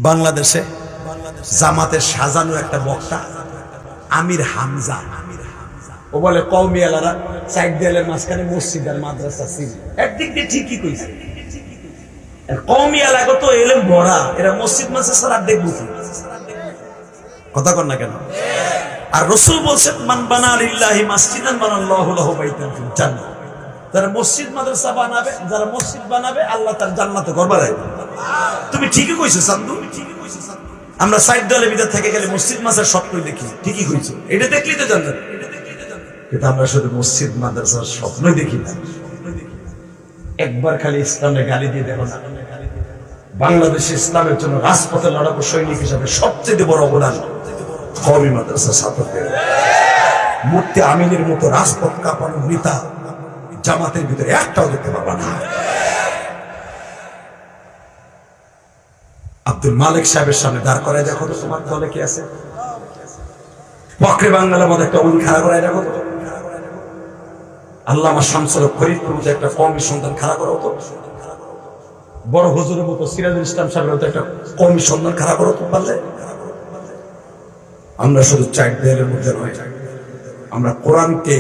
বাংলাদেশে জামাতের সাজানো একটা বক্তা আমির হামজা, ও বলে কওমি এলারা সাইড দেয়ালের মাঝখানে মসজিদ আর মাদ্রাসা ছিল। একদিক দিয়ে ঠিকই কইছে, কওমি এলাকা তো এলেম ভরা, এরা মসজিদ মাদ্রাসা আর দেখবো কি? কথা কর না কেন? আর রাসূল বলছেন মান বানা লিল্লাহি মাসজিদান বানাল্লাহু লাহু বাইতান ফিল জান্নাহ। যারা মসজিদ মাদ্রাসা বানাবে, যারা মসজিদ বানাবে, আল্লাহ তার জান্নাতে ঘর বানাবে। তুমি ঠিকই কইছো সান্দু। আমরা সাইড দেয়ালের ভিতর থেকে গেলে মসজিদ মাদ্রাসার স্বপ্নই দেখি, ঠিকই কইছো, এটা দেখলেই তো জান্নাত। কিন্তু আমরা শুধু মসজিদ মাদ্রাসার স্বপ্নই দেখি না। একবার খালি ইসলামের গালি দিয়ে দেখো না, বাংলাদেশে ইসলামের জন্য রাজপথে লড়াকু সৈনিক হিসাবে সবচেয়ে বড় অবদান কওমি মাদ্রাসা ছাত্রদের। মুফতি আমিনের মতো রাজপথ কাঁপানো নেতা জামাতের ভিতরে একটাও দেখতে পাবা না। আব্দুল মালিক সাহেবের সামনে দাঁড় করায় দেখো তো তোমার দলে কি আছে। বকরে বাংলার মধ্যে একটা উনি খাড়া করায় দেখো তো। আল্লামা শামসুল হক ফরিদপুর মধ্যে একটা কওমি সন্তান খাড়া করো তো। বড় হুজুরের মতো সিরাজুল ইসলাম সাহেবের মতো একটা কওমি সন্তান খাড়া করো তো পারলে। আমরা শুধু চার দেয়ালের মধ্যে নয়, আমরা কোরআনকে